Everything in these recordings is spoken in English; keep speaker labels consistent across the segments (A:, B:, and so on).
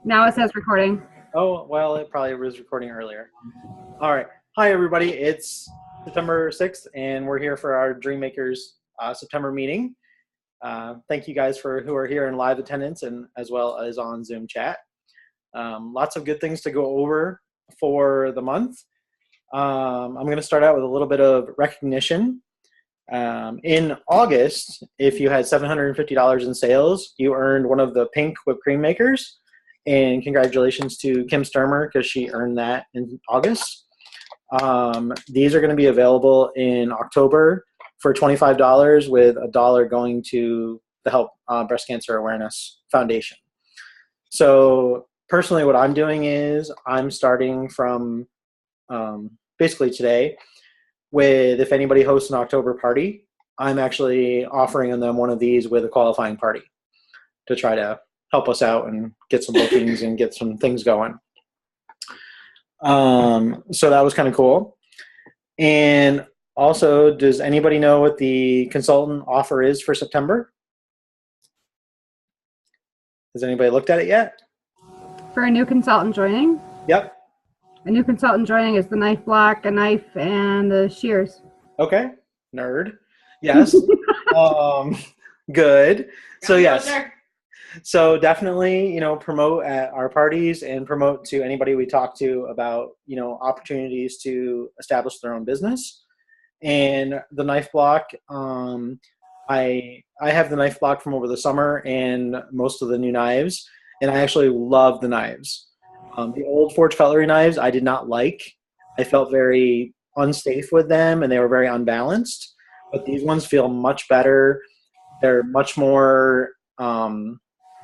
A: Now it says recording.
B: Oh, well, it probably was recording earlier. All right. Hi, everybody. It's September 6th, and we're here for our Dreammakers September meeting. Thank you guys for who are here in live attendance and as well as on Zoom chat. Lots of good things to go over for the month. I'm going to start out with a little bit of recognition. In August, if you had $750 in sales, you earned one of the pink whipped cream makers. And congratulations to Kim Sturmer because she earned that in August. These are going to be available in October for $25 with $1 going to the Help Breast Cancer Awareness Foundation. So personally what I'm doing is I'm starting from basically today with if anybody hosts an October party, I'm actually offering them one of these with a qualifying party to try to help us out and get some bookings and get some things going. So that was kind of cool. And also, does anybody know what the consultant offer is for September? Has anybody looked at it yet?
A: For a new consultant joining?
B: Yep.
A: A new consultant joining is the knife block, a knife, and the shears.
B: Okay. Nerd. Yes. Good. So yes. So definitely, promote at our parties and promote to anybody we talk to about, opportunities to establish their own business. And the knife block, I have the knife block from over the summer and most of the new knives, and I actually love the knives. The old Forge Cutlery knives I did not like. I felt very unsafe with them and they were very unbalanced, but these ones feel much better. They're much more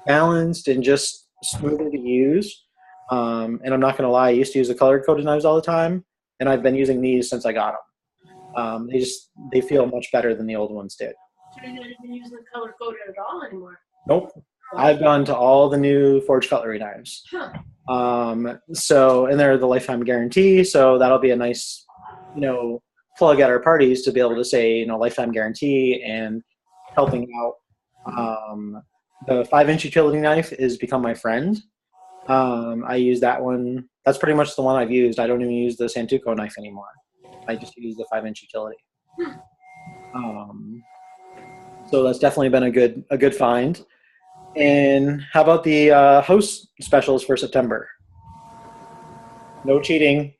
B: balanced and just smoother to use. And I'm not going to lie, I used to use the color-coded knives all the time, and I've been using these since I got them. They feel much better than the old ones did.
C: So you're not even using the color-coded at all anymore?
B: Nope. I've gone to all the new Forge Cutlery knives.
C: Huh.
B: And they're the lifetime guarantee, so that'll be a nice, plug at our parties to be able to say, lifetime guarantee and helping out. The 5-inch utility knife has become my friend. I use that one. That's pretty much the one I've used. I don't even use the Santoku knife anymore. I just use the 5-inch utility. So that's definitely been a good find. And how about the host specials for September? No cheating.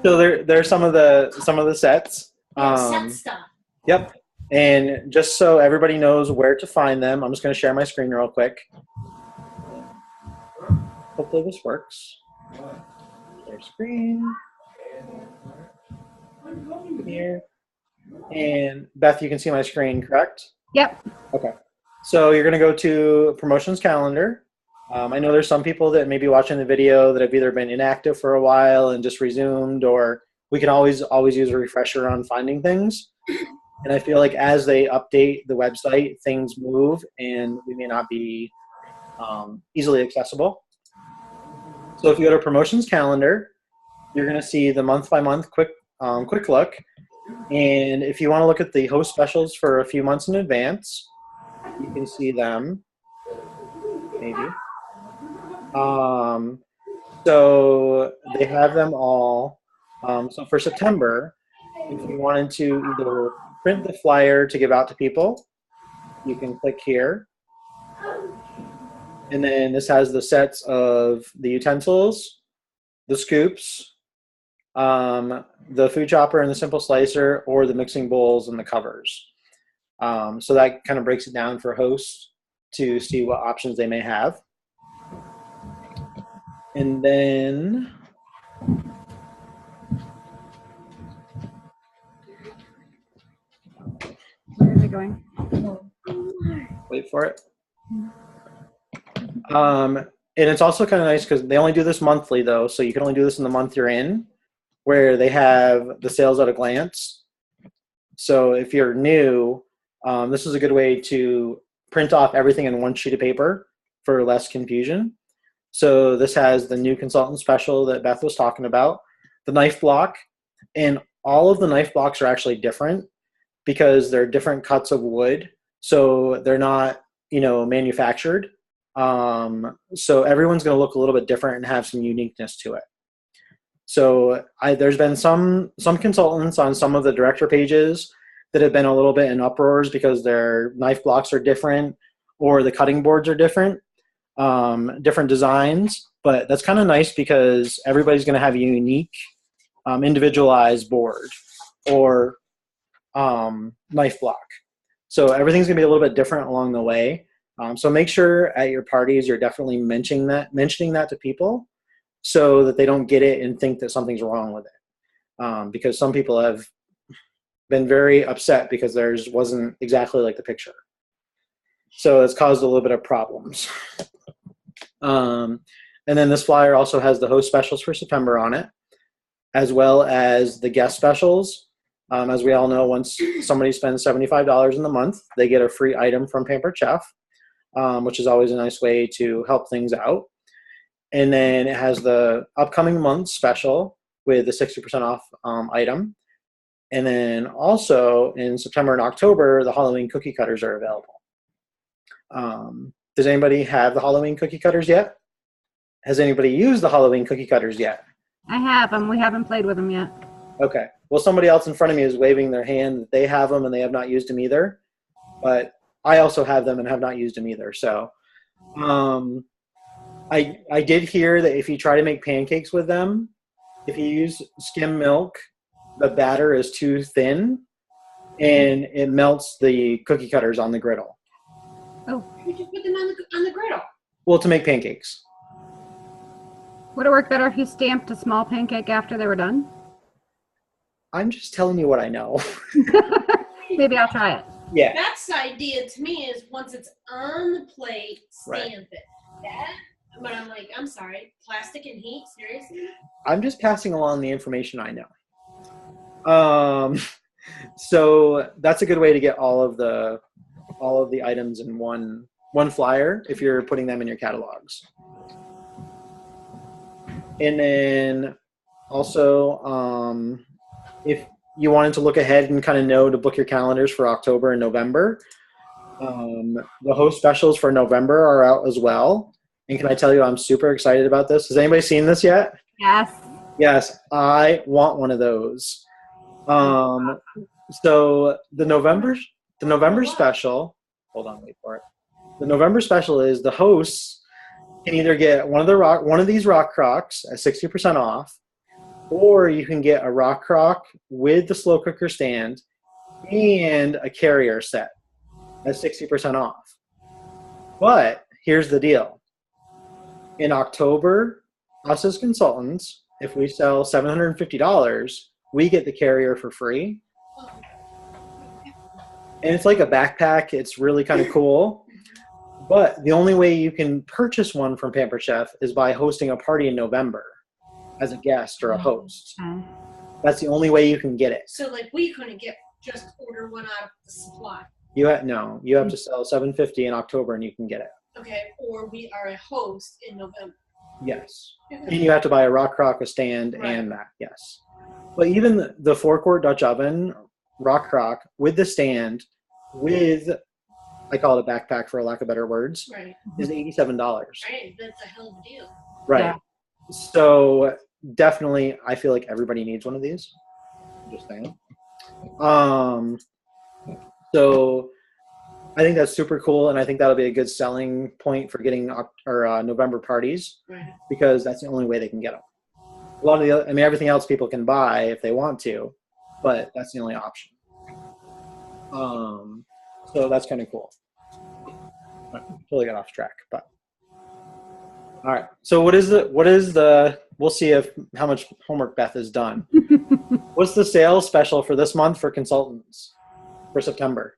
B: So there's some of the sets.
C: Set stuff.
B: Yep. And just so everybody knows where to find them, I'm just going to share my screen real quick. Hopefully this works. Share screen. Here. And Beth, you can see my screen, correct?
A: Yep.
B: Okay. So you're going to go to promotions calendar. I know there's some people that may be watching the video that have either been inactive for a while and just resumed, or we can always use a refresher on finding things. And I feel like as they update the website, things move and we may not be easily accessible. So if you go to promotions calendar, you're going to see the month-by-month quick look. And if you want to look at the host specials for a few months in advance, you can see them, maybe. So they have them all. So for September, if you wanted to either print the flyer to give out to people, you can click here. And then this has the sets of the utensils, the scoops, the food chopper and the simple slicer, or the mixing bowls and the covers. So that kind of breaks it down for hosts to see what options they may have. And then
A: Where is it going?
B: wait for it. And it's also kind of nice because they only do this monthly though, so you can only do this in the month you're in, where they have the sales at a glance. So if you're new, this is a good way to print off everything in one sheet of paper for less confusion. So this has the new consultant special that Beth was talking about, the knife block, and all of the knife blocks are actually different because they're different cuts of wood. so they're not, manufactured. So everyone's going to look a little bit different and have some uniqueness to it. So there's been some consultants on some of the director pages that have been a little bit in uproars because their knife blocks are different or the cutting boards are different, different designs. But that's kind of nice because everybody's going to have a unique, individualized board or knife block. So everything's going to be a little bit different along the way. So make sure at your parties you're definitely mentioning that to people so that they don't get it and think that something's wrong with it. Because some people have been very upset because theirs wasn't exactly like the picture. So it's caused a little bit of problems. And then this flyer also has the host specials for September on it, as well as the guest specials. As we all know, once somebody spends $75 in the month, they get a free item from Pampered Chef, which is always a nice way to help things out. And then it has the upcoming month special with the 60% off item. And then also in September and October, the Halloween cookie cutters are available. Does anybody have the Halloween cookie cutters yet? Has anybody used the Halloween cookie cutters yet?
A: I have them. We haven't played with them yet.
B: Okay. Well, somebody else in front of me is waving their hand that they have them and they have not used them either. But I also have them and have not used them either. So I did hear that if you try to make pancakes with them, if you use skim milk, the batter is too thin and it melts the cookie cutters on the griddle.
A: Oh,
C: You just put them on the griddle.
B: Well, to make pancakes.
A: would it work better if you stamped a small pancake after they were done?
B: I'm just telling you what I know.
A: Maybe I'll try it.
B: Yeah.
C: That's the idea to me is once it's on the plate, stamp it. That, but I'm like, I'm sorry, plastic and heat, seriously?
B: I'm just passing along the information I know. So that's a good way to get all of the items in one flyer if you're putting them in your catalogs. And then also, if you wanted to look ahead and kind of know to book your calendars for October and November, the host specials for November are out as well. And can I tell you, I'm super excited about this. Has anybody seen this yet?
A: Yes.
B: Yes, I want one of those. So the November special, hold on, wait for it. The November special is the hosts can either get one of these rock crocs at 60% off, or you can get a rock crock with the slow cooker stand and a carrier set at 60% off. But here's the deal. In October, us as consultants, if we sell $750, we get the carrier for free. And it's like a backpack. It's really kind of cool. But the only way you can purchase one from Pampered Chef is by hosting a party in November as a guest or a host.
A: Okay.
B: That's the only way you can get it.
C: So like we couldn't just order one out of the supply.
B: You have to sell $750 in October and you can get it.
C: Okay, or we are a host in November.
B: Yes. And you have to buy a rock crock, a stand,
C: Right.
B: and that. Yes. But even the 4-quart Dutch oven rock crock with the stand with, I call it a backpack for lack of better words,
C: Right.
B: is $87.
C: Right. That's a hell of a deal.
B: Right.
A: Yeah.
B: So definitely, I feel like everybody needs one of these. Just saying. So I think that's super cool, and I think that'll be a good selling point for getting our November parties
C: Right.
B: because that's the only way they can get them. A lot of everything else people can buy if they want to, but that's the only option. So that's kind of cool. Totally got off track, but all right. So what is the? We'll see how much homework Beth has done. What's the sales special for this month for consultants for September?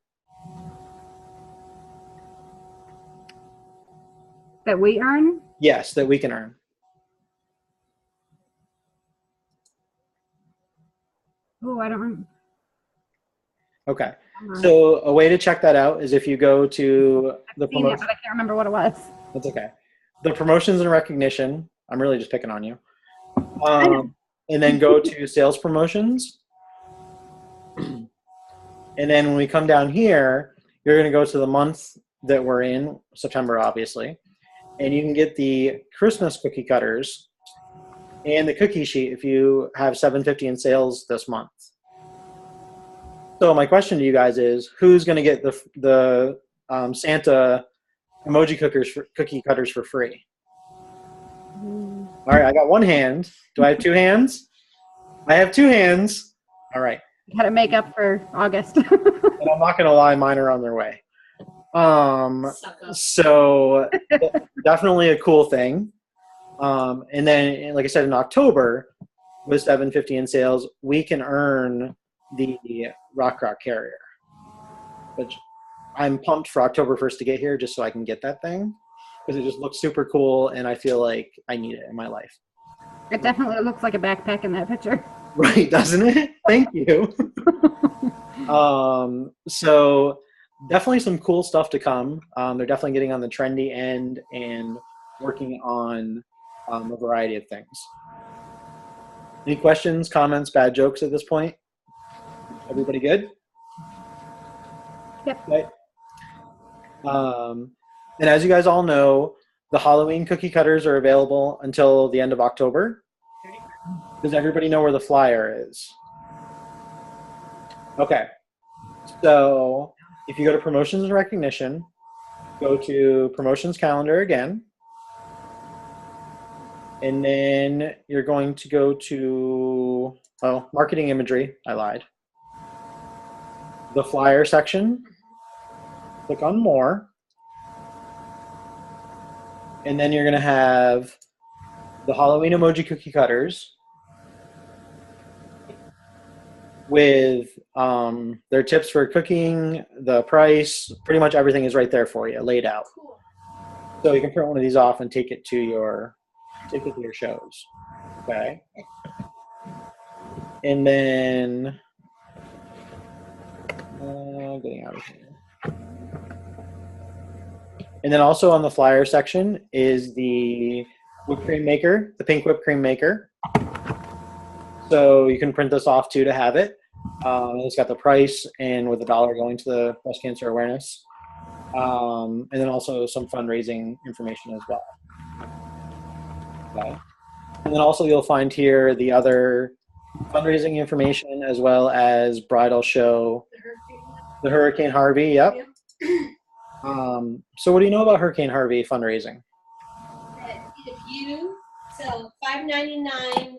A: That we earn?
B: Yes, that we can earn.
A: Oh, I don't remember.
B: Okay. So a way to check that out is if you go to the
A: Seen it, but I can't remember what it was.
B: That's okay. The promotions and recognition. I'm really just picking on you. And then go to sales promotions. And then when we come down here, you're going to go to the month that we're in, September, obviously, and you can get the Christmas cookie cutters and the cookie sheet if you have $7.50 in sales this month. So my question to you guys is, who's going to get the Santa emoji cookie cutters for free? All right, I got one hand. Do I have two hands? I have two hands. All right.
A: Gotta make up for August.
B: And I'm not going to lie, mine are on their way.
C: Suck up.
B: So definitely a cool thing. And then, like I said, in October, with $7.50 in sales, we can earn the Rock Carrier, which I'm pumped for October 1st to get here just so I can get that thing because it just looks super cool and I feel like I need it in my life.
A: It definitely looks like a backpack in that picture.
B: Right, doesn't it? Thank you. So definitely some cool stuff to come. They're definitely getting on the trendy end and working on a variety of things. Any questions, comments, bad jokes at this point? Everybody good?
A: Yep.
B: Okay. And as you guys all know, the Halloween cookie cutters are available until the end of October. Does everybody know where the flyer is? Okay. So if you go to promotions and recognition, go to promotions calendar again. And then you're going to go to, marketing imagery. I lied. The flyer section. Click on more. And then you're going to have the Halloween emoji cookie cutters with their tips for cooking, the price, pretty much everything is right there for you, laid out.
C: Cool.
B: So you can print one of these off and take it to your shows. Okay. And then getting out of here. And then also on the flyer section is the whipped cream maker, the pink whipped cream maker. So you can print this off too to have it. It's got the price and with $1 going to the breast cancer awareness. And then also some fundraising information as well. Okay. And then also you'll find here the other fundraising information as well as bridal show, the Hurricane Harvey. Yep. So what do you know about Hurricane Harvey fundraising?
C: That if you sell $5.99.99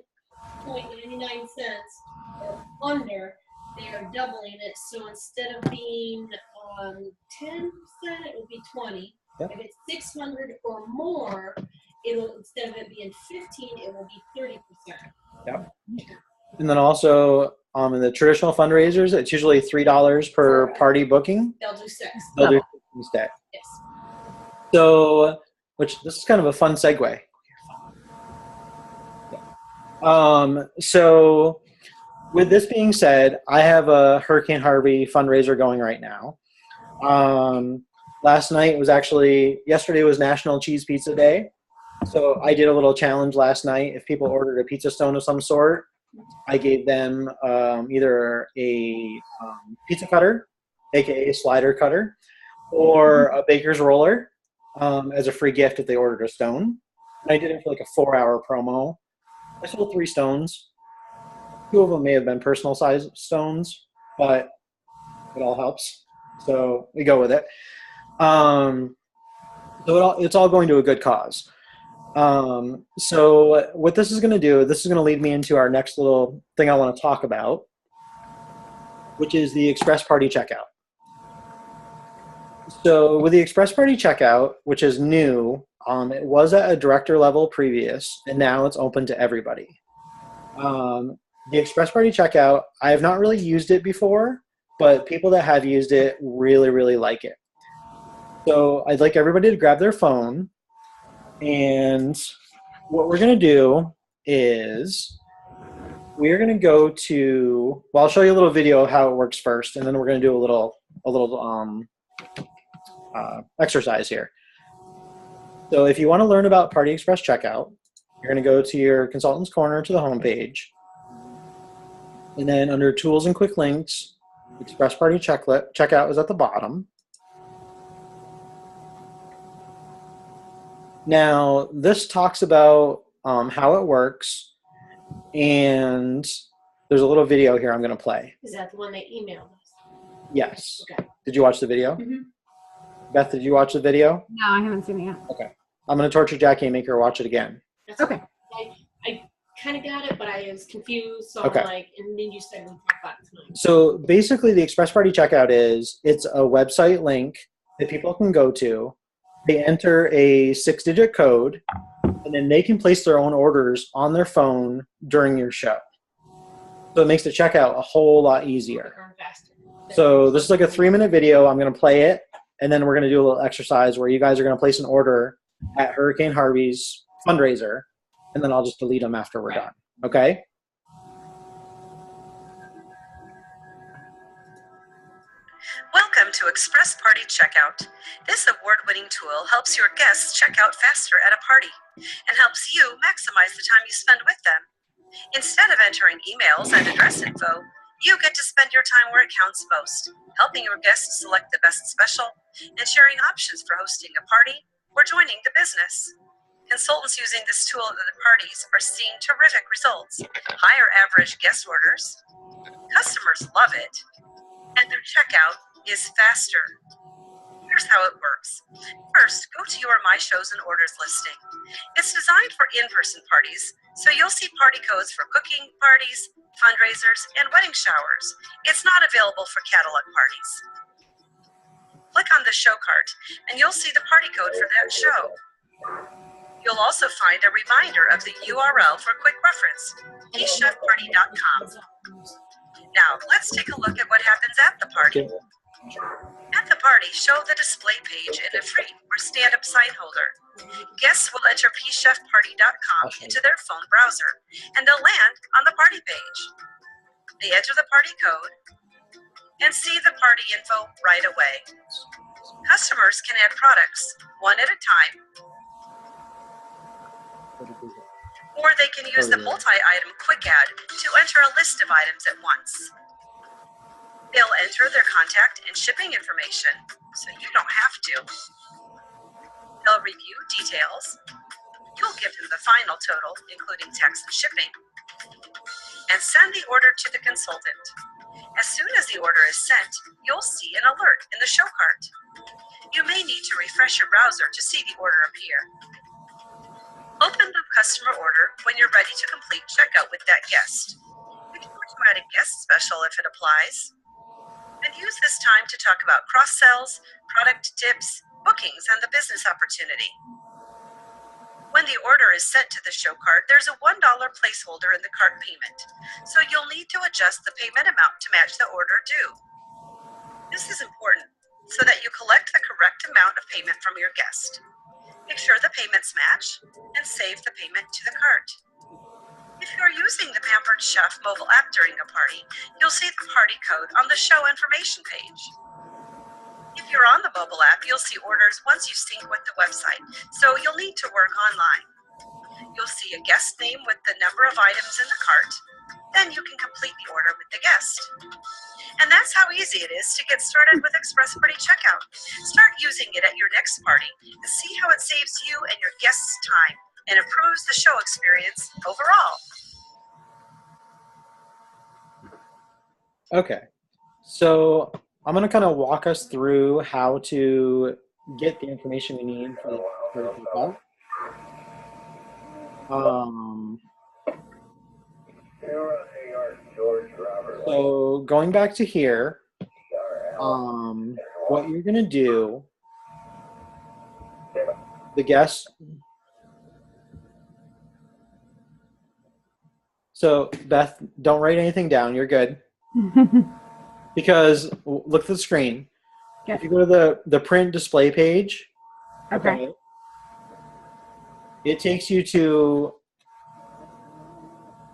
C: or under, they are doubling it. So instead of being 10%, it will be 20.
B: Yep.
C: If it's 600 or more, it'll instead of it being 15, it will be 30%.
B: Yep. And then also in the traditional fundraisers, it's usually $3 per party booking.
C: They'll do 6.
B: They'll do instead.
C: Yes.
B: So, which this is kind of a fun segue. So with this being said, I have a Hurricane Harvey fundraiser going right now. Yesterday was National Cheese Pizza Day. So I did a little challenge last night. If people ordered a pizza stone of some sort, I gave them either a pizza cutter, aka slider cutter, or a baker's roller as a free gift if they ordered a stone. And I did it for like a 4-hour promo. I sold 3 stones. 2 of them may have been personal size stones, but it all helps. So we go with it. So it's all going to a good cause. So what this is going to do, this is going to lead me into our next little thing I want to talk about, which is the Express Party Checkout. So with the Express Party Checkout, which is new, it was at a director level previous, and now it's open to everybody. The Express Party Checkout, I have not really used it before, but people that have used it really, really like it. So I'd like everybody to grab their phone, and what we're going to do is we're going to go to, well, I'll show you a little video of how it works first, and then we're going to do a little exercise here. So if you want to learn about Party Express Checkout, you're going to go to your Consultants Corner to the home page, and then under Tools and Quick Links, Express Party Checkout is at the bottom. Now, this talks about how it works, and there's a little video here I'm going to play.
C: Is that the one they emailed us?
B: Yes.
C: Okay.
B: Did you watch the video?
C: Mhm.
B: Beth, did you watch the video?
A: No, I haven't seen it yet.
B: Okay. I'm going to torture Jackie and make her watch it again.
C: That's
A: Okay.
C: I kind of got it, but I was confused. So
B: Okay.
C: I'm like, and then you said we talk about it tonight.
B: So basically, the Express Party checkout it's a website link that people can go to. They enter a 6-digit code, and then they can place their own orders on their phone during your show. So it makes the checkout a whole lot easier.
C: Or faster.
B: So this is like a 3-minute video. I'm going to play it, and then we're going to do a little exercise where you guys are going to place an order at Hurricane Harvey's fundraiser, and then I'll just delete them after we're done. Okay?
D: Welcome to Express Party Checkout. This award-winning tool helps your guests check out faster at a party and helps you maximize the time you spend with them. Instead of entering emails and address info, you get to spend your time where it counts most, helping your guests select the best special and sharing options for hosting a party or joining the business. Consultants using this tool at the parties are seeing terrific results, higher average guest orders, customers love it, and their checkout is faster. Here's how it works. First, go to your My Shows and Orders listing. It's designed for in-person parties, so you'll see party codes for cooking parties, fundraisers, and wedding showers. It's not available for catalog parties. Click on the show cart, and you'll see the party code for that show. You'll also find a reminder of the URL for quick reference, pchefparty.com. Now, let's take a look at what happens at the party. At the party, show the display page in a frame or stand-up sign holder. Guests will enter pchefparty.com into their phone browser, and they'll land on the party page. They enter the party code and see the party info right away. Customers can add products one at a time, or they can use the multi-item quick add to enter a list of items at once. They'll enter their contact and shipping information, so you don't have to. They'll review details. You'll give them the final total, including tax and shipping, and send the order to the consultant. As soon as the order is sent, you'll see an alert in the show cart. You may need to refresh your browser to see the order appear. Open the customer order when you're ready to complete checkout with that guest. Be sure to add a guest special if it applies. And use this time to talk about cross-sells, product tips, bookings, and the business opportunity. When the order is sent to the show cart, there's a $1 placeholder in the cart payment, so you'll need to adjust the payment amount to match the order due. This is important so that you collect the correct amount of payment from your guest. Make sure the payments match and save the payment to the cart. If you're using the Pampered Chef mobile app during a party, you'll see the party code on the show information page. If you're on the mobile app, you'll see orders once you sync with the website, so you'll need to work online. You'll see a guest name with the number of items in the cart. Then you can complete the order with the guest. And that's how easy it is to get started with Express Party Checkout. Start using it at your next party and see how it saves you and your guests time and improves the show experience overall.
B: Okay. So I'm going to kind of walk us through how to get the information we need for the people. So going back to here, what you're going to do, the guest. So Beth, don't write anything down. You're good. Because look at the screen.
A: Okay.
B: If you go to the print display page,
A: Okay.
B: it takes you to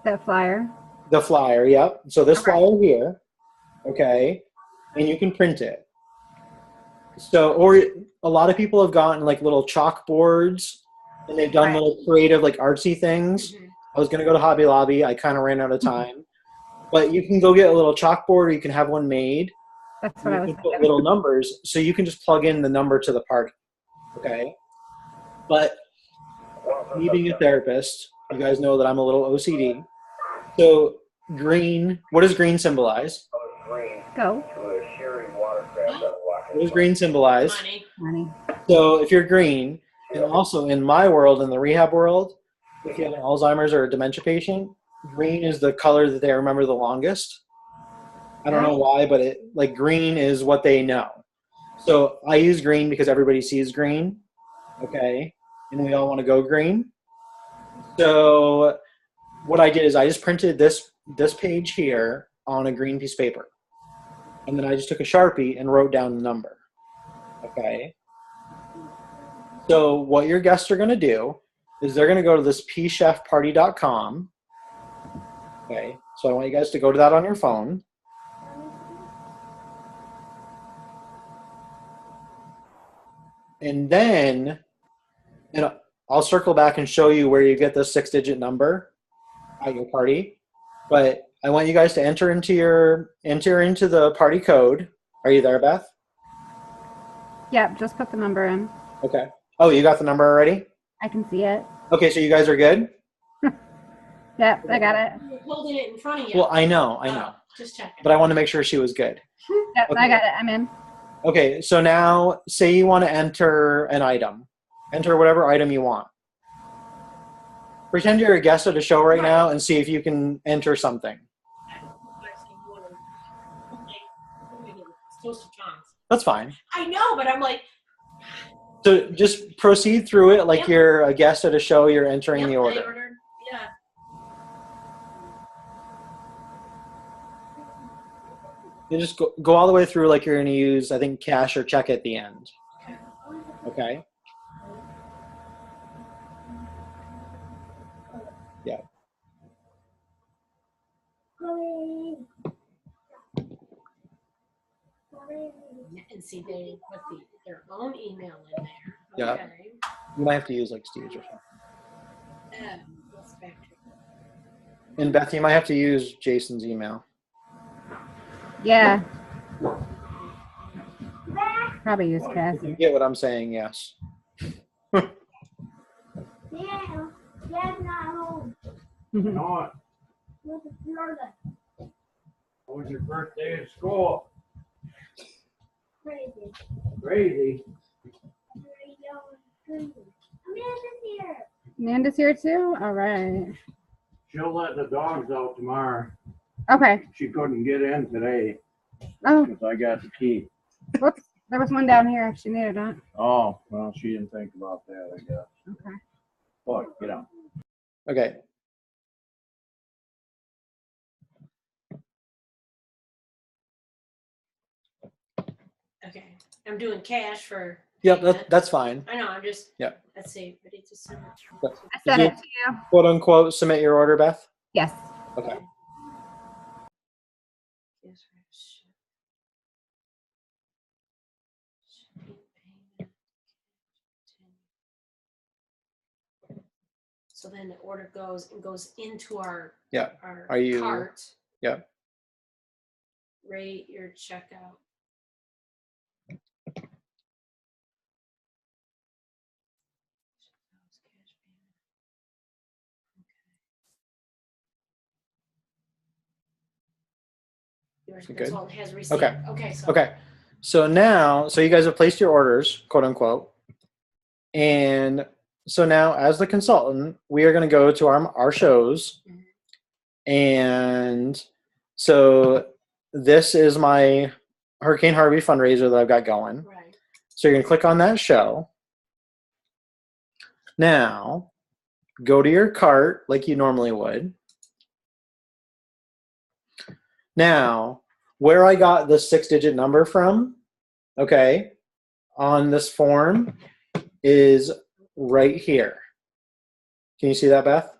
A: That flyer.
B: the flyer. Yep. So this
A: Okay.
B: flyer here, okay, and you can print it. So, or a lot of people have gotten like little chalkboards, and they've done
A: Right.
B: little creative, like artsy things. I was gonna go to Hobby Lobby. I kind of ran out of time, but you can go get a little chalkboard, or you can have one made.
A: That's what I
B: You
A: was
B: can put
A: thinking.
B: little numbers, so you can just plug in the number to the party. Okay, but me being a therapist, you guys know that I'm a little OCD. So green, what does green symbolize?
A: Go.
B: What does green symbolize?
C: Money.
A: Money.
B: So if you're green, and also in my world, in the rehab world, if you have an Alzheimer's or a dementia patient, green is the color that they remember the longest. I don't know why, but green is what they know. So I use green because everybody sees green, okay? And we all want to go green. So what I did is I just printed this page here on a green piece of paper. And then I just took a Sharpie and wrote down the number, okay? So what your guests are going to do is they're going to go to this pchefparty.com, okay? So I want you guys to go to that on your phone. And then I'll circle back and show you where you get the 6-digit number at your party. But I want you guys to enter into the party code. Are you there, Beth?
A: Yep, just put the number in.
B: Okay. Oh, you got the number already?
A: I can see it.
B: Okay, so you guys are good?
A: Yep, I got it.
C: You're holding it in front of you.
B: Well, I know.
C: Just checking.
B: But I want to make sure she was good.
A: Yep,
B: Okay.
A: I got it. I'm in.
B: Okay, so now say you want to enter an item. Enter whatever item you want. Pretend you're a guest at a show right now and see if you can enter something. That's fine.
C: I know, but I'm like.
B: So just proceed through it like
C: Yep.
B: you're a guest at a show, you're entering the
C: Yep, I
B: order.
C: ordered. Yeah.
B: You just go all the way through like you're going to use, I think, cash or check at the end. Okay? Yeah.
C: And see, they put their own email in there.
B: Yeah.
C: Okay.
B: You might have to use like Steve's or something.
C: Let's back to
B: And Beth, you might have to use Jason's email.
A: Yeah. Probably use Cass.
B: You get what I'm saying, yes.
E: Yeah, Dad's not home.
F: Not.
E: Where's the Florida?
F: What was your birthday at school?
E: Crazy.
F: Crazy.
E: Crazy. Amanda's here.
A: Amanda's here too? All right.
F: She'll let the dogs out tomorrow.
A: Okay.
F: She couldn't get in today
A: Oh,
F: because I got the key.
A: whoops. There was one down here if she needed it.
F: Oh, well, she didn't think about that, I guess.
A: Okay.
F: But, get out.
B: Okay.
C: Okay. I'm doing cash for.
B: Yep, that's fine.
C: I know. I'm just.
B: Yep.
C: Let's see. Ready to send it.
A: I sent it to you.
B: Quote unquote, submit your order, Beth?
A: Yes.
B: Okay.
C: Yes, shipping payment. So then the order goes into our
B: Yeah.
C: our
B: Are you-
C: cart.
B: yeah.
C: Rate your checkout. Yours
B: Good.
C: consultant has received.
B: Okay.
C: Okay. So.
B: Okay. So now, so you guys have placed your orders, quote unquote. And so now, as the consultant, we are going to go to our shows. And so this is my Hurricane Harvey fundraiser that I've got going.
C: Right.
B: So you're going to click on that show. Now, go to your cart like you normally would. Now, where I got the 6-digit number from, okay, on this form is right here. Can you see that, Beth?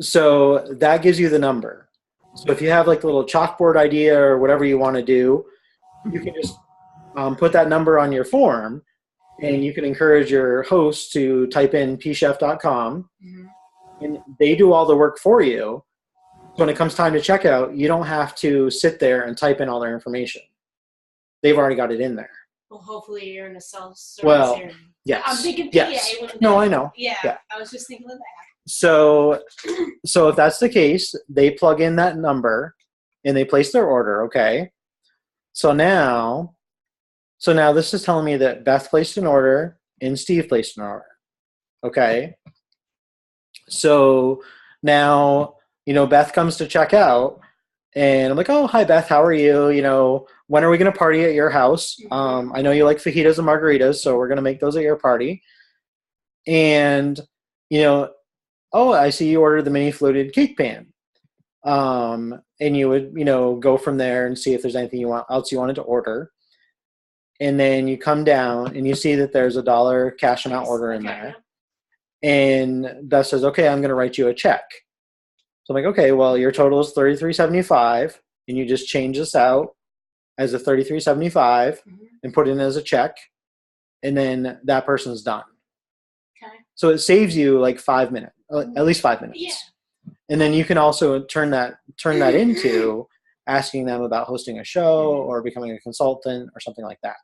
B: So that gives you the number. So if you have like a little chalkboard idea or whatever you want to do, you can just put that number on your form, and you can encourage your host to type in pchef.com, and they do all the work for you. When it comes time to checkout, you don't have to sit there and type in all their information. They've already got it in there.
C: Well, hopefully you're in a self-service
B: Well,
C: area.
B: Yes.
C: I'm thinking PA.
B: Yes.
C: when
B: No, I know.
C: Yeah,
B: Yeah.
C: I was just thinking of that.
B: So if that's the case, they plug in that number and they place their order, okay? So now this is telling me that Beth placed an order and Steve placed an order. Okay? So now, Beth comes to check out and I'm like, "Oh, hi Beth, how are you? When are we going to party at your house? I know you like fajitas and margaritas, so we're going to make those at your party." And "Oh, I see you ordered the mini fluted cake pan." And you would, go from there and see if there's anything else you wanted to order. And then you come down and you see that there's $1 cash amount order in there. And Beth says, "Okay, I'm going to write you a check." So I'm like, "Okay, well, your total is $33.75, and you just change this out as a $33.75 and put it in as a check, and then that person's done."
C: Okay.
B: So it saves you like 5 minutes, at least 5 minutes.
C: Yeah.
B: And then you can also turn that into asking them about hosting a show or becoming a consultant or something like that.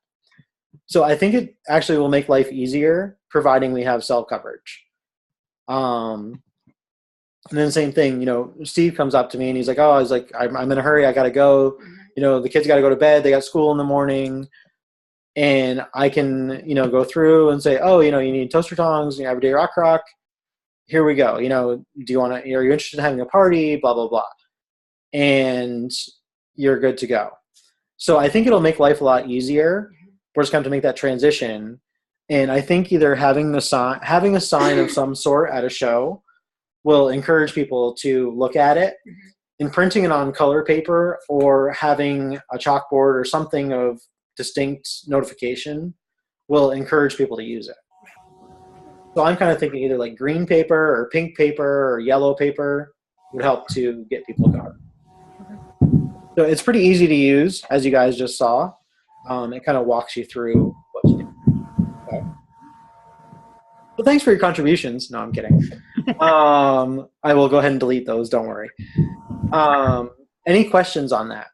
B: So I think it actually will make life easier, providing we have cell coverage. And then same thing, Steve comes up to me and he's like, "Oh, I'm in a hurry. I got to go. The kids got to go to bed. They got school in the morning." And I can, go through and say, "Oh, you need toaster tongs, everyday rock. Here we go. Do you want to, are you interested in having a party? Blah, blah, blah." And you're good to go. So I think it'll make life a lot easier. We're just going to make that transition. And I think either having a sign of some sort at a show will encourage people to look at it, and printing it on color paper or having a chalkboard or something of distinct notification will encourage people to use it. So I'm kind of thinking either like green paper or pink paper or yellow paper would help to get people going. So it's pretty easy to use, as you guys just saw. It kind of walks you through what to do. Okay. Well, thanks for your contributions. No, I'm kidding. I will go ahead and delete those. Don't worry. Any questions on that?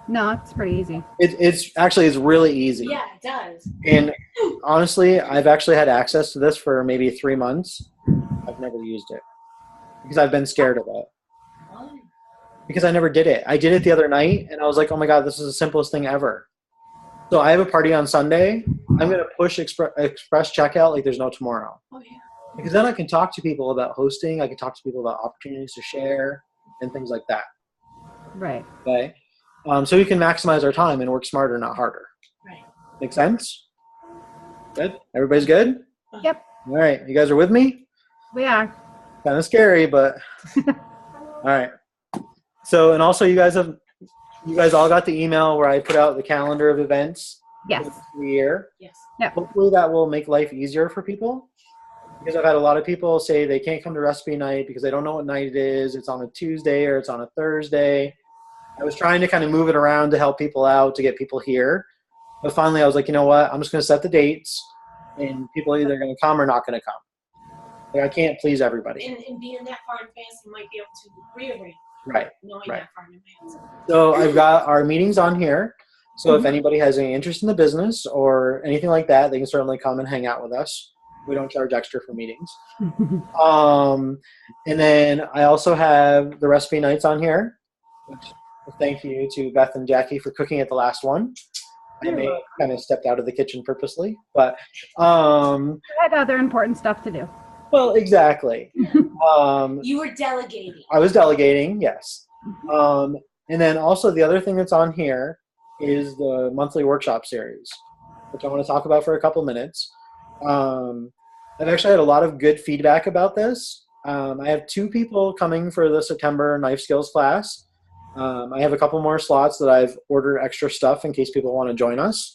A: No, it's pretty easy.
B: It's really easy.
C: Yeah, it does.
B: And honestly, I've actually had access to this for maybe 3 months. I've never used it because I've been scared of it.
C: Why?
B: Because I never did it. I did it the other night, and I was like, "Oh my God, this is the simplest thing ever." So I have a party on Sunday. I'm going to push express checkout like there's no tomorrow.
C: Oh, yeah.
B: Because then I can talk to people about hosting. I can talk to people about opportunities to share and things like that.
A: Right.
B: Okay. So we can maximize our time and work smarter, not harder.
C: Right.
B: Make sense? Good? Everybody's good?
A: Yep.
B: All right. You guys are with me?
A: We are.
B: Kind of scary, but all right. So, and also you guys all got the email where I put out the calendar of events
A: Yes.
B: for the year.
C: Yes.
A: Yep.
B: Hopefully that will make life easier for people, because I've had a lot of people say they can't come to recipe night because they don't know what night it is. It's on a Tuesday or it's on a Thursday. I was trying to kind of move it around to help people out, to get people here. But finally I was like, you know what? I'm just going to set the dates, and people are either going to come or not going to come. Like, I can't please everybody.
C: And being that far in advance, you might be able to rearrange.
B: Right.
C: Knowing
B: Right.
C: that far in advance.
B: So I've got our meetings on here. So if anybody has any interest in the business or anything like that, they can certainly come and hang out with us. We don't charge extra for meetings. And then I also have the recipe nights on here. Thank you to Beth and Jackie for cooking at the last one. I may have kind of stepped out of the kitchen purposely, but
A: I had other important stuff to do.
B: well, exactly.
C: You were delegating.
B: I was delegating, yes. And then also the other thing that's on here is the monthly workshop series, which I want to talk about for a couple minutes. I've actually had a lot of good feedback about this. I have 2 people coming for the September knife skills class. I have a couple more slots that I've ordered extra stuff in case people want to join us.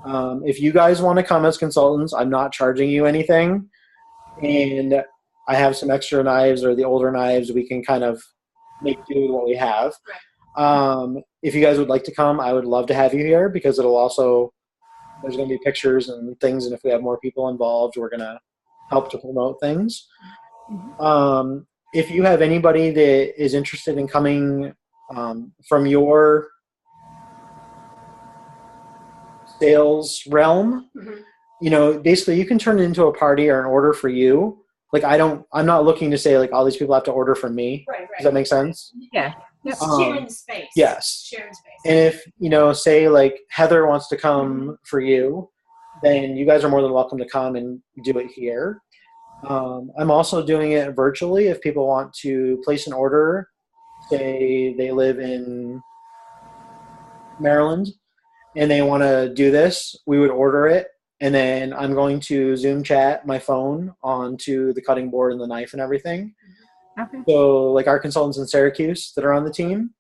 B: If you guys want to come as consultants, I'm not charging you anything. And I have some extra knives, or the older knives, we can kind of make do with what we have. If you guys would like to come, I would love to have you here, because it'll also, there's going to be pictures and things, and if we have more people involved, we're going to help to promote things. If you have anybody that is interested in coming from your sales realm,
C: Mhm.
B: you know, basically you can turn it into a party or an order for you. Like I'm not looking to say like all these people have to order from me.
C: Right.
B: Does that make sense?
A: Yeah. Yep.
C: Sharing the space.
B: Yes.
C: Sharing space.
B: And if, you know, say like Heather wants to come for you, then you guys are more than welcome to come and do it here. I'm also doing it virtually if people want to place an order. Say they live in Maryland and they want to do this, we would order it. And then I'm going to Zoom chat my phone onto the cutting board and the knife and everything.
A: Okay.
B: So like our consultants in Syracuse that are on the team,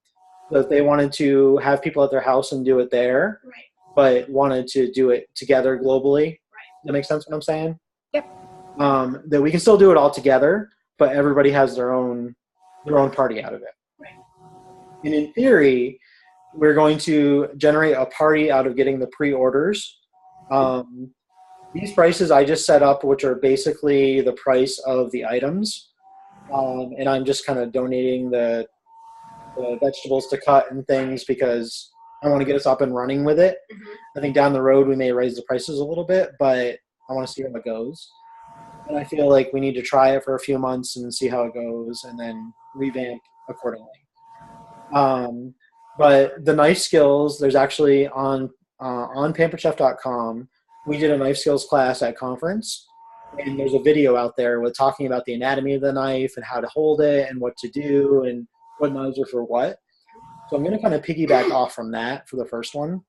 B: so if they wanted to have people at their house and do it there,
C: Right.
B: but wanted to do it together globally.
C: Right.
B: That makes sense what I'm saying?
A: Yep.
B: That we can still do it all together, but everybody has their own party out of it.
C: Right.
B: And in theory, we're going to generate a party out of getting the pre-orders. These prices I just set up, which are basically the price of the items. And I'm just kind of donating the vegetables to cut and things because I want to get us up and running with it.
C: Mhm.
B: I think down the road we may raise the prices a little bit, but I want to see how it goes. And I feel like we need to try it for a few months and see how it goes and then revamp accordingly. But the knife skills, there's actually on pamperedchef.com, we did a knife skills class at conference. And there's a video out there with talking about the anatomy of the knife and how to hold it and what to do and what knives are for what. So I'm going to kind of piggyback off from that for the first one.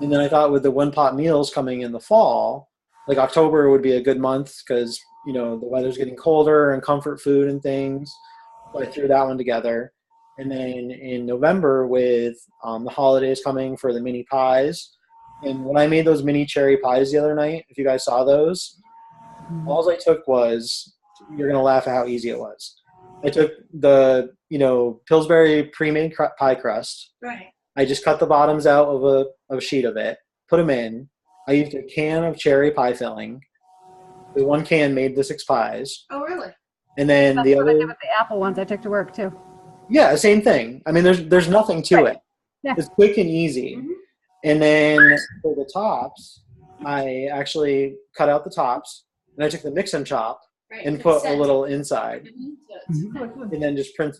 B: And then I thought with the one pot meals coming in the fall, like October would be a good month because, you know, the weather's getting colder and comfort food and things. So I threw that one together. And then in November with the holidays coming for the mini pies. And when I made those mini cherry pies the other night, if you guys saw those, all I took was, you're going to laugh at how easy it was. I took the, you know, Pillsbury pre-made pie crust.
C: Right.
B: I just cut the bottoms out of a sheet of it, put them in. I used a can of cherry pie filling. The one can made the 6 pies.
C: Oh, really?
B: And then
A: That's
B: the
A: what I did
B: other,
A: with the apple ones I took to work too.
B: yeah, same thing. I mean, there's nothing to
A: Right.
B: it.
A: Yeah.
B: It's quick and easy.
C: Mhm.
B: And then for the tops, I actually cut out the tops and I took the mix and chop
C: Right.
B: and
C: the
B: put a
C: scent.
B: little inside
C: Mhm. So it's-
B: and then just pinch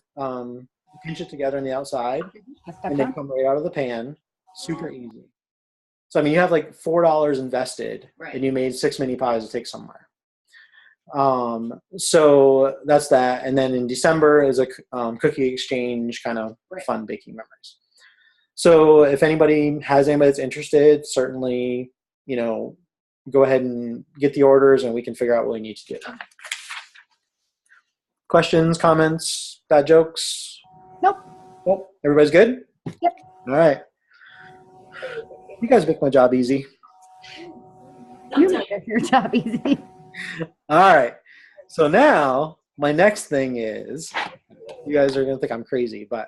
B: it together on the outside
A: I stepped
B: and they
A: on.
B: come right out of the pan. Super easy. So, I mean, you have like $4 invested
C: Right.
B: and you made 6 mini pies to take somewhere. So that's that. And then in December is a cookie exchange kind of
C: Right.
B: fun baking memories. So if anybody that's interested, certainly, you know, go ahead and get the orders and we can figure out what we need to do. Questions, comments, bad jokes?
A: Nope.
B: Nope. Everybody's good?
A: Yep.
B: All right. You guys make my job easy.
A: You make your job easy.
B: All right. So now my next thing is, you guys are going to think I'm crazy, but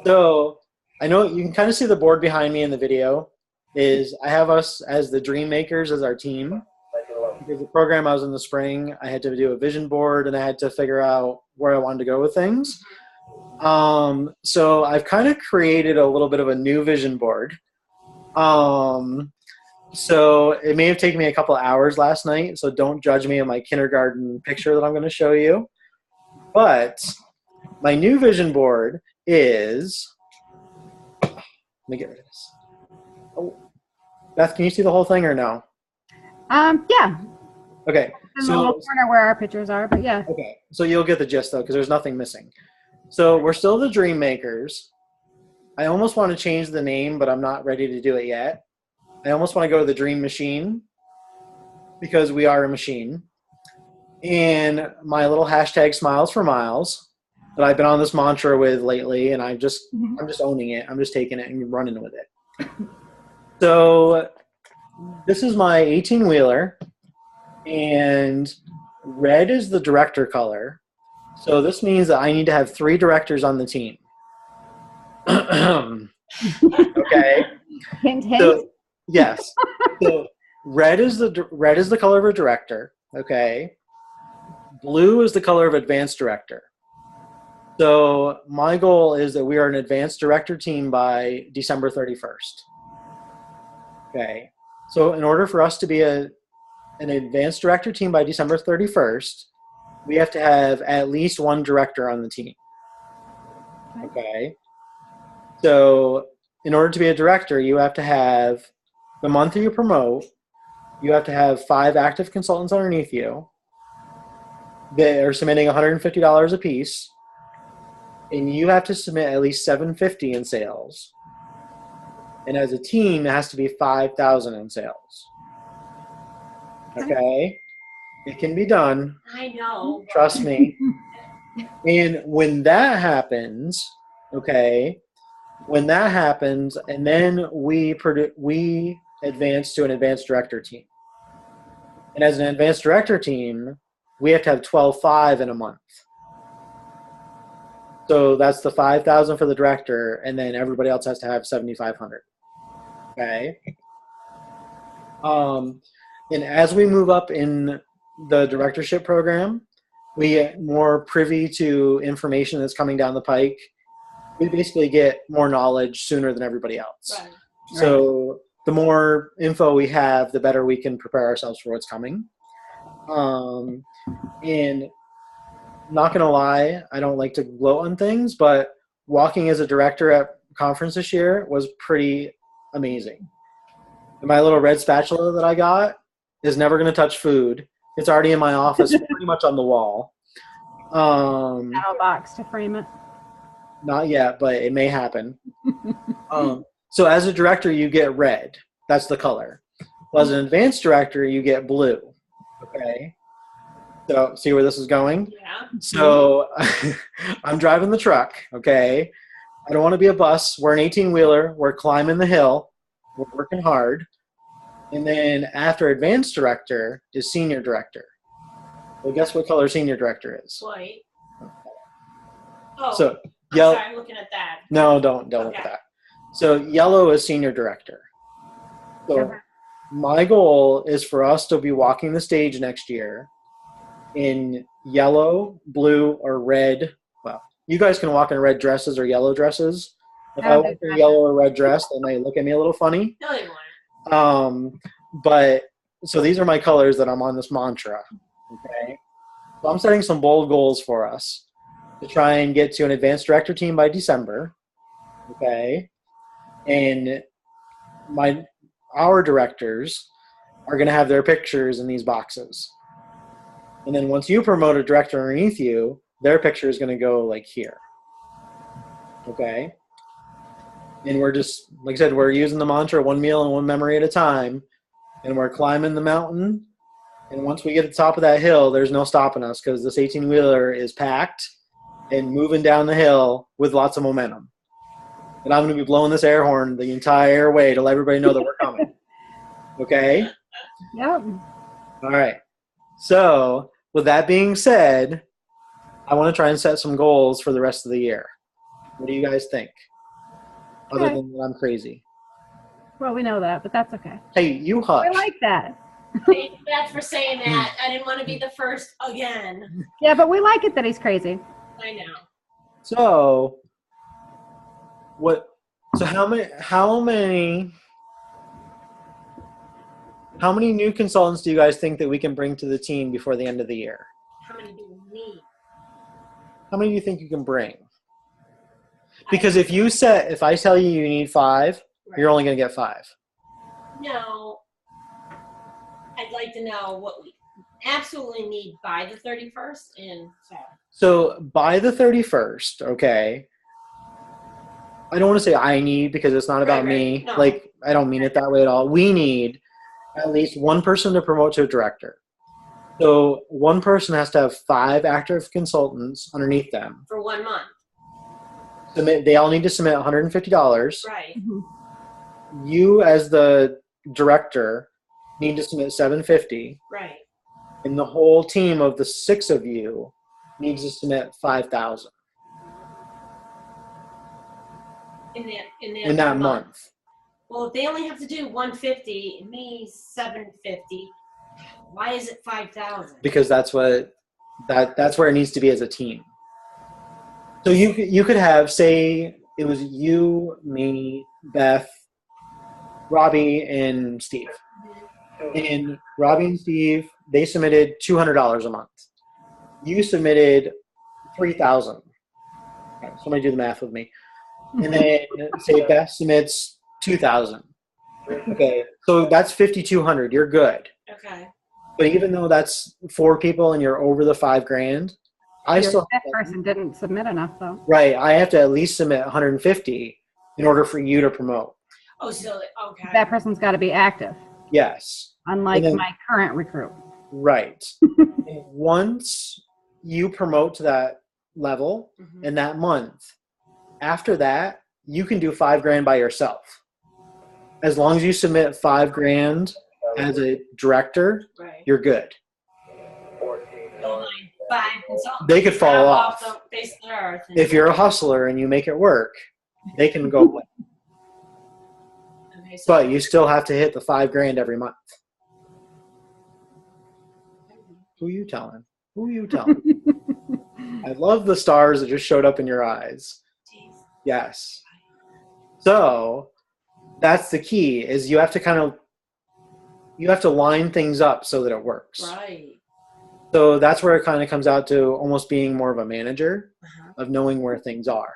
B: so I know you can kind of see the board behind me in the video is I have us as the Dream Makers as our team. Because the program I was in the spring, I had to do a vision board and I had to figure out where I wanted to go with things. So I've kind of created a little bit of a new vision board. So it may have taken me a couple of hours last night, so don't judge me on my kindergarten picture that I'm going to show you. But my new vision board is, let me get rid of this. Oh, Beth, can you see the whole thing or no?
A: Yeah.
B: Okay.
A: In the little corner where our pictures are, but yeah.
B: Okay, so you'll get the gist though, because there's nothing missing. So we're still the Dream Makers. I almost want to change the name, but I'm not ready to do it yet. I almost want to go to the Dream Machine because we are a machine. And my little hashtag Smiles for Miles that I've been on this mantra with lately, and I'm just owning it. I'm just taking it and running with it. So this is my 18-wheeler, and red is the director color. So this means that I need to have 3 directors on the team. Okay.
A: Hint, hint.
B: So, yes. So red is the color of a director. Okay. Blue is the color of advanced director. So my goal is that we are an advanced director team by December 31st. Okay. So in order for us to be an advanced director team by December 31st, we have to have at least one director on the team. Okay. So in order to be a director, you have to have the month you promote, you have to have 5 active consultants underneath you. They are submitting $150 a piece, and you have to submit at least $750 in sales. And as a team, it has to be $5,000 in sales. Okay? It can be done.
C: I know.
B: Trust me. And when that happens, okay, and then we advance to an advanced director team. And as an advanced director team, we have to have 12.5 in a month. So that's the 5,000 for the director, and then everybody else has to have 7,500. Okay. And as we move up in the directorship program, we get more privy to information that's coming down the pike. We basically get more knowledge sooner than everybody else.
C: Right.
B: So the more info we have, the better we can prepare ourselves for what's coming. And not gonna lie, I don't like to gloat on things, but walking as a director at conference this year was pretty amazing. And my little red spatula that I got is never gonna touch food. It's already in my office, pretty much on the wall.
A: Metal box to frame it.
B: Not yet, but it may happen. So as a director, you get red. That's the color. Well, as an advanced director, you get blue. Okay. So see where this is going?
C: Yeah.
B: So I'm driving the truck. Okay. I don't want to be a bus. We're an 18-wheeler. We're climbing the hill. We're working hard. And then after advanced director is senior director. Well, guess what color senior director is?
C: White. Oh,
B: So
C: I'm
B: yellow.
C: sorry, I'm looking at that.
B: No, don't look at
C: Okay.
B: that. So yellow is senior director. So
A: Okay.
B: my goal is for us to be walking the stage next year in yellow, blue, or red. Well, you guys can walk in red dresses or yellow dresses. If I walk in a yellow or red dress, they might look at me a little funny.
C: No, they won't.
B: But so these are my colors that I'm on this mantra. Okay. So I'm setting some bold goals for us to try and get to an advanced director team by December. Okay. And our directors are going to have their pictures in these boxes. And then once you promote a director underneath you, their picture is going to go like here. Okay. And we're just, like I said, we're using the mantra, one meal and one memory at a time. And we're climbing the mountain. And once we get to the top of that hill, there's no stopping us because this 18-wheeler is packed and moving down the hill with lots of momentum. And I'm going to be blowing this air horn the entire way to let everybody know that we're coming. Okay?
A: Yep.
B: All right. So with that being said, I want to try and set some goals for the rest of the year. What do you guys think? Other
A: Okay.
B: than that I'm crazy.
A: Well, we know that, but that's okay.
B: Hey, you hush.
A: I like that.
C: Thank you, Beth, for saying that. I didn't want to be the first again.
A: Yeah, but we like it that he's crazy.
C: I know.
B: So how many new consultants do you guys think that we can bring to the team before the end of the year?
C: How many do we need?
B: How many do you think you can bring? Because if I tell you you need 5, you're only going to get 5.
C: No. I'd like to know what we absolutely need by the 31st and so.
B: So by the 31st, okay, I don't want to say I need because it's not about
C: Right,
B: me.
C: right. No.
B: Like, I don't mean it that way at all. We need at least one person to promote to a director. So one person has to have 5 active consultants underneath them.
C: For 1 month.
B: They all need to submit $150.
C: Right.
B: You as the director need to submit $750.
C: Right.
B: And the whole team of the 6 of you needs to submit $5,000 in that month.
C: Well, if they only have to do 150 and me 750, why is it 5,000?
B: Because that's where it needs to be as a team. So you could have, say it was you, me, Beth, Robbie and Steve. And Robbie and Steve, they submitted $200 a month. You submitted $3,000. Okay, somebody do the math with me. And then say Beth submits $2,000. Okay, so that's $5,200. You're good.
C: Okay.
B: But even though that's 4 people and you're over the $5,000, I
A: Your
B: still
A: fifth person didn't submit enough though.
B: right. I have to at least submit 150 in order for you to promote.
C: Oh, so okay.
A: That person's got to be active,
B: Yes.
A: unlike
B: And then-
A: my current recruit.
B: Right. And once you promote to that level
C: Mhm.
B: in that month, after that, you can do $5,000 by yourself. As long as you submit $5,000 as a director,
C: Right.
B: you're good.
C: Don't mind. Five consultants.
B: They could fall
C: Drop
B: off.
C: the face of the earth. and-
B: If you're a hustler and you make it work, they can go away.
C: Okay, so
B: But you still have to hit the $5,000 every month. Who you telling? Who you telling? I love the stars that just showed up in your eyes.
C: Jeez.
B: Yes. So that's the key is you have to line things up so that it works.
C: Right.
B: So that's where it kind of comes out to almost being more of a manager
C: Uh-huh.
B: of knowing where things are.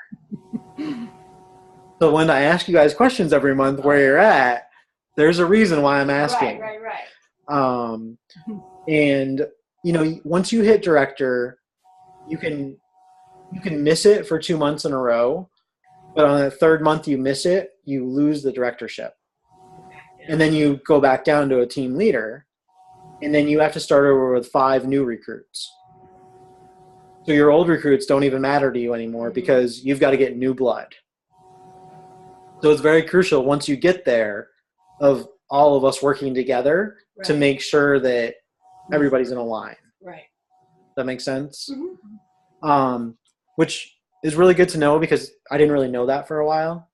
B: So when I ask you guys questions every month where you're at, there's a reason why I'm asking.
C: Right.
B: And once you hit director, you can miss it for 2 months in a row, but on the third month you miss it, you lose the directorship. And then you go back down to a team leader, and then you have to start over with 5 new recruits. So your old recruits don't even matter to you anymore because you've got to get new blood. So it's very crucial once you get there of all of us working together to
C: Right.
B: make sure that everybody's in a line.
C: Right.
B: That makes sense?
C: Mhm.
B: Which is really good to know because I didn't really know that for a while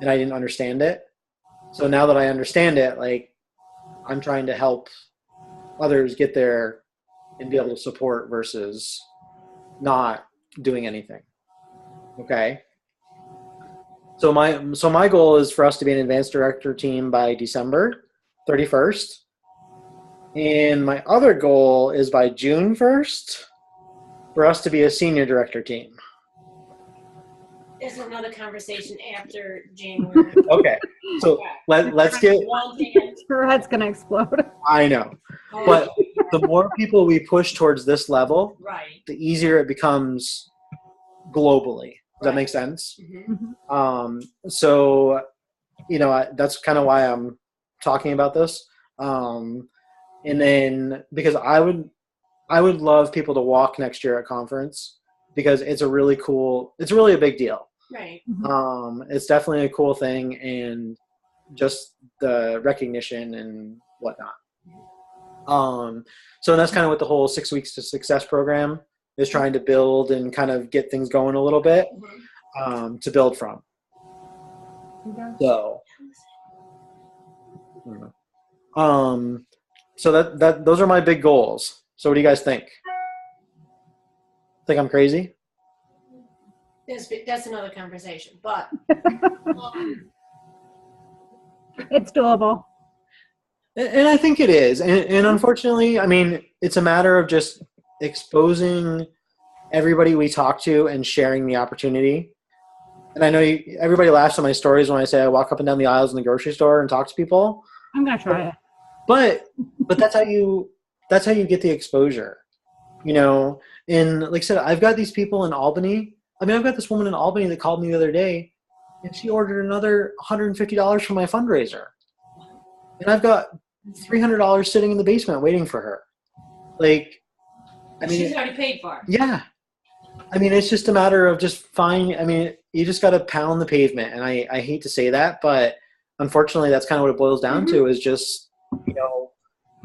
B: and I didn't understand it. So now that I understand it, like I'm trying to help others get there and be able to support versus not doing anything. Okay. So my goal is for us to be an advanced director team by December 31st. And my other goal is by June 1st for us to be a senior director team.
C: There's another conversation after January.
B: Okay. So let's get,
C: One thing.
A: Her head's gonna explode.
B: I know, but the more people we push towards this level,
C: Right.
B: the easier it becomes globally. Does that make sense?
C: Mhm.
B: So, that's kind of why I'm talking about this. And then because I would love people to walk next year at conference because it's a really a big deal.
C: Right.
B: It's definitely a cool thing and just the recognition and whatnot. So that's kind of what the whole 6 Weeks to Success program is trying to build and kind of get things going a little bit, to build from. So, so that those are my big goals. So what do you guys think? Think I'm crazy?
C: That's another conversation, but
A: It's doable.
B: And I think it is. And unfortunately, I mean, it's a matter of just exposing everybody we talk to and sharing the opportunity. And I know everybody laughs at my stories when I say I walk up and down the aisles in the grocery store and talk to people.
A: I'm gonna try it.
B: But that's how you get the exposure, And like I said, I've got these people in Albany. I mean, I've got this woman in Albany that called me the other day, and she ordered another $150 for my fundraiser, and I've got $300 sitting in the basement waiting for her. Like, I mean,
C: she's already paid for.
B: yeah. I mean, it's just a matter of you just got to pound the pavement, and I hate to say that, but unfortunately, that's kind of what it boils down to is just,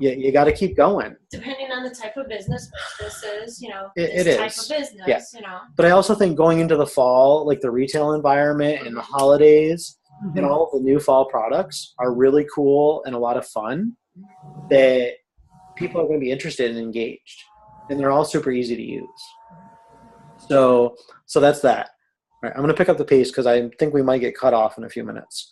B: you got to keep going.
C: Depending on the type of business this is,
B: It
C: this type
B: is.
C: of business,
B: Yeah. But I also think going into the fall, like the retail environment and the holidays and all of the new fall products are really cool and a lot of fun that people are going to be interested and engaged. And they're all super easy to use. So that's that. All right, I'm going to pick up the pace because I think we might get cut off in a few minutes.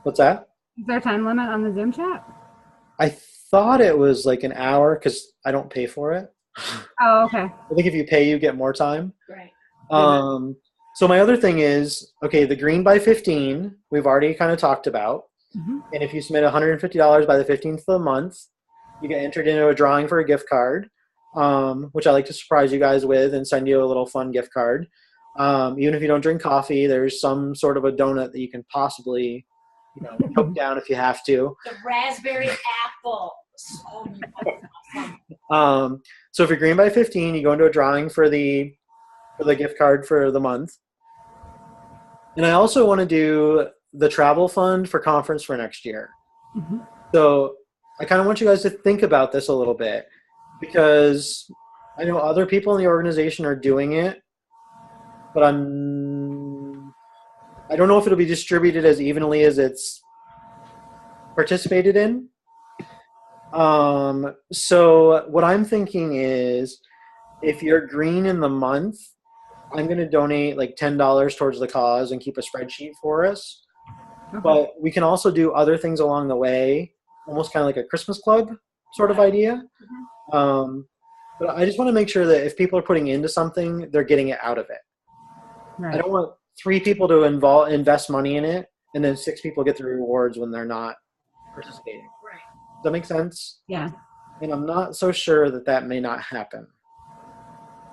B: What's that?
A: Is there a time limit on the Zoom chat?
B: I thought it was like an hour because I don't pay for it.
A: Oh, okay.
B: I think if you pay, you get more time.
C: Right.
B: So my other thing is, okay, the green by 15, we've already kind of talked about.
A: Mhm.
B: And if you submit $150 by the 15th of the month, you get entered into a drawing for a gift card, which I like to surprise you guys with and send you a little fun gift card. Even if you don't drink coffee, there's some sort of a donut that you can possibly, choke down if you have to.
C: The raspberry apple. Oh my God, awesome.
B: So if you're green by 15, you go into a drawing for the gift card for the month. And I also want to do the travel fund for conference for next year.
A: Mhm.
B: So I kind of want you guys to think about this a little bit because I know other people in the organization are doing it, but I don't know if it'll be distributed as evenly as it's participated in. So what I'm thinking is if you're green in the month, I'm going to donate like $10 towards the cause and keep a spreadsheet for us.
A: Okay.
B: But we can also do other things along the way, almost kind of like a Christmas club sort of idea. But I just want to make sure that if people are putting into something, they're getting it out of it.
A: Right.
B: I don't want 3 people to invest money in it and then 6 people get the rewards when they're not participating.
C: Right.
B: Does that make sense?
A: Yeah.
B: And I'm not so sure that may not happen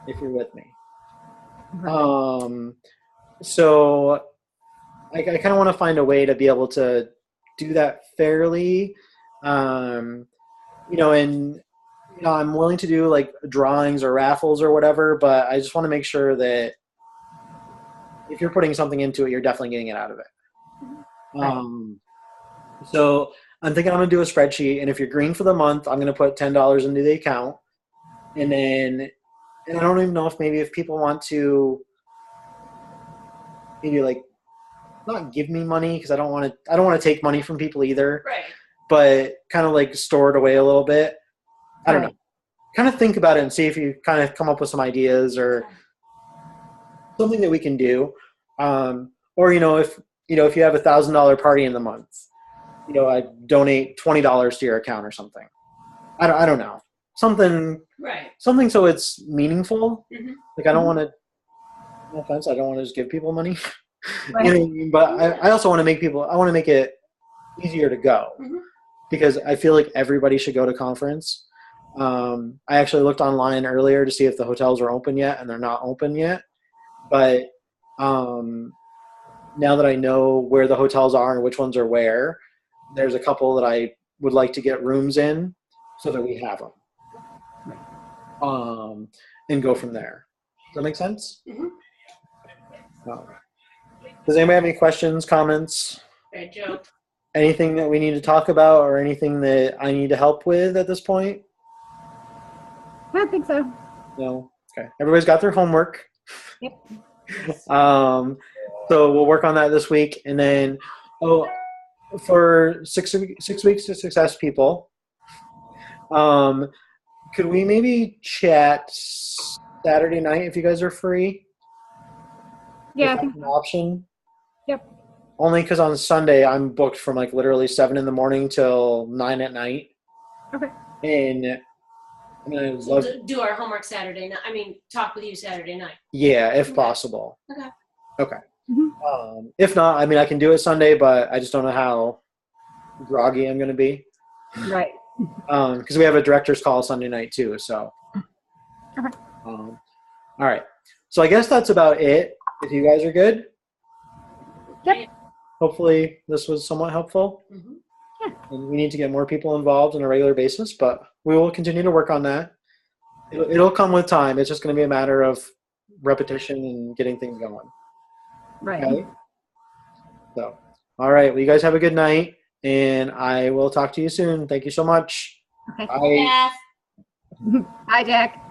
B: if you're with me.
A: Right.
B: So I kind of want to find a way to be able to do that fairly, and I'm willing to do like drawings or raffles or whatever, but I just want to make sure that if you're putting something into it, you're definitely getting it out of it.
A: Right.
B: So I'm thinking I'm going to do a spreadsheet, and if you're green for the month, I'm going to put $10 into the account, and I don't even know if people want to maybe like not give me money because I don't want to take money from people either,
C: Right.
B: but kind of like store it away a little bit. I don't know. Kind of think about it and see if you kind of come up with some ideas or something that we can do. Or if you have $1,000 party in the month, I donate $20 to your account or something. I don't know. Something so it's meaningful.
C: Mhm.
B: Like I don't want to, no offense, I don't want to just give people money.
A: Right.
B: You know what I mean? But I also want to make it easier to go because I feel like everybody should go to conference. I actually looked online earlier to see if the hotels are open yet, and they're not open yet. But now that I know where the hotels are and which ones are where, there's a couple that I would like to get rooms in so that we have them. And go from there. Does that make sense? Does anybody have any questions, comments,
C: Right, Joe.
B: anything that we need to talk about or anything that I need to help with at this point?
A: I think so.
B: No? Okay. Everybody's got their homework.
A: Yep.
B: So we'll work on that this week. And then, for 6 weeks to success people, could we maybe chat Saturday night if you guys are free?
A: Yeah, I
B: Is that
A: think
B: an option?
A: Yep.
B: Only because on Sunday I'm booked from like literally 7 in the morning till 9 at night.
A: Okay.
B: And I mean, I would
C: So
B: love,
C: do our homework Saturday night. Talk with you Saturday night.
B: yeah, if
C: Okay.
B: possible. Okay.
A: Mhm.
B: If not, I mean, I can do it Sunday, but I just don't know how groggy I'm going to be.
A: Right.
B: Because we have a director's call Sunday night too. So.
A: Okay.
B: All right. So I guess that's about it. If you guys are good.
A: Yep.
B: Hopefully this was somewhat helpful. And we need to get more people involved on a regular basis, but we will continue to work on that. It'll come with time. It's just going to be a matter of repetition and getting things going.
A: Right.
B: Okay. So, all right. Well, you guys have a good night, and I will talk to you soon. Thank you so much.
A: Okay.
B: Bye.
C: Beth.
A: Hi, Jack.